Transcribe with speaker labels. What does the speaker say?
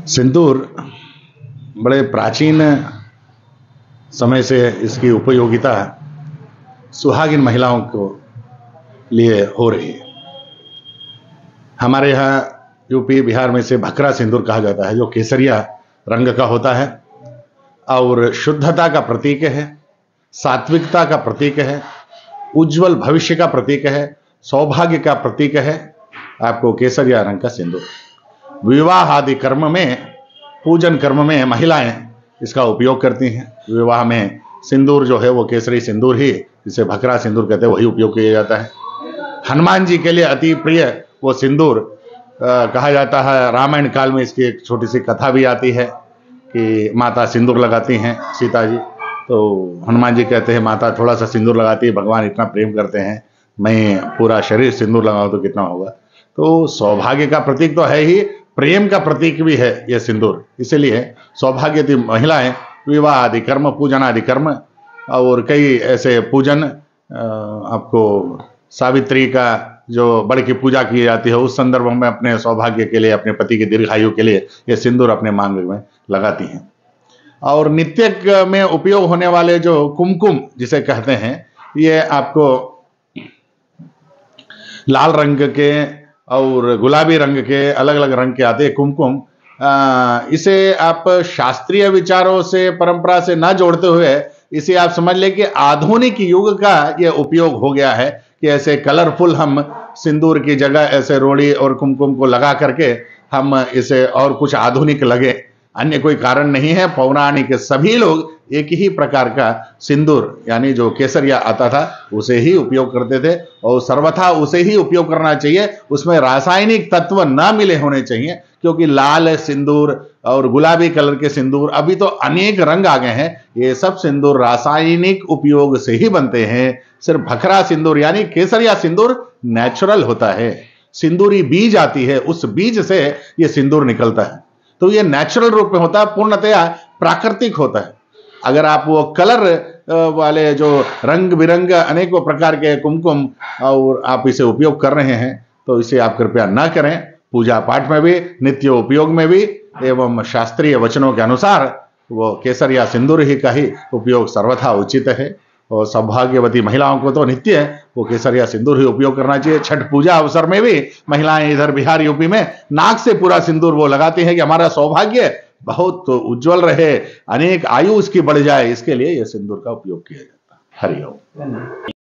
Speaker 1: सिंदूर बड़े प्राचीन समय से इसकी उपयोगिता सुहागिन महिलाओं को लिए हो रही है। हमारे यहाँ यूपी बिहार में से भखरा सिंदूर कहा जाता है, जो केसरिया रंग का होता है और शुद्धता का प्रतीक है, सात्विकता का प्रतीक है, उज्जवल भविष्य का प्रतीक है, सौभाग्य का प्रतीक है। आपको केसरिया रंग का सिंदूर विवाह आदि कर्म में, पूजन कर्म में महिलाएं इसका उपयोग करती हैं। विवाह में सिंदूर जो है वो केसरी सिंदूर ही, जिसे भखरा सिंदूर कहते हैं, वही उपयोग किया जाता है। हनुमान जी के लिए अति प्रिय वो सिंदूर कहा जाता है। रामायण काल में इसकी एक छोटी सी कथा भी आती है कि माता सिंदूर लगाती हैं सीता जी, तो हनुमान जी कहते हैं माता थोड़ा सा सिंदूर लगाती है, भगवान इतना प्रेम करते हैं, मैं पूरा शरीर सिंदूर लगाऊं तो कितना होगा। तो सौभाग्य का प्रतीक तो है ही, प्रेम का प्रतीक भी है यह सिंदूर। इसीलिए सौभाग्यवती महिलाएं विवाह आदि कर्म, पूजन आदि कर्म और कई ऐसे पूजन, आपको सावित्री का जो बड़ की पूजा की जाती है, उस संदर्भ में अपने सौभाग्य के लिए, अपने पति की दीर्घायु के लिए ये सिंदूर अपने मांग में लगाती हैं। और नित्य में उपयोग होने वाले जो कुमकुम जिसे कहते हैं, ये आपको लाल रंग के और गुलाबी रंग के, अलग अलग रंग के आते हैं कुमकुम। इसे आप शास्त्रीय विचारों से, परंपरा से ना जोड़ते हुए इसे आप समझ लें कि आधुनिक युग का यह उपयोग हो गया है कि ऐसे कलरफुल हम सिंदूर की जगह ऐसे रोड़ी और कुमकुम को लगा करके हम इसे और कुछ आधुनिक लगे, अन्य कोई कारण नहीं है। पौराणिक सभी लोग एक ही प्रकार का सिंदूर यानी जो केसरिया आता था उसे ही उपयोग करते थे और सर्वथा उसे ही उपयोग करना चाहिए। उसमें रासायनिक तत्व ना मिले होने चाहिए, क्योंकि लाल सिंदूर और गुलाबी कलर के सिंदूर, अभी तो अनेक रंग आ गए हैं, ये सब सिंदूर रासायनिक उपयोग से ही बनते हैं। सिर्फ भखरा सिंदूर यानी केसरिया सिंदूर नेचुरल होता है। सिंदूरी बीज आती है, उस बीज से ये सिंदूर निकलता है, तो ये नेचुरल रूप में होता है, पूर्णतया प्राकृतिक होता है। अगर आप वो कलर वाले जो रंग बिरंग अनेकों प्रकार के कुमकुम और आप इसे उपयोग कर रहे हैं, तो इसे आप कृपया ना करें। पूजा पाठ में भी, नित्य उपयोग में भी एवं शास्त्रीय वचनों के अनुसार वो केसरिया सिंदूर ही का ही उपयोग सर्वथा उचित है। और सौभाग्यवती महिलाओं को तो नित्य वो केसरिया सिंदूर ही उपयोग करना चाहिए। छठ पूजा अवसर में भी महिलाएं इधर बिहार यूपी में नाक से पूरा सिंदूर वो लगाती हैं कि हमारा सौभाग्य बहुत उज्जवल रहे, अनेक आयु उसकी बढ़ जाए, इसके लिए यह सिंदूर का उपयोग किया जाता है। हरि ओम।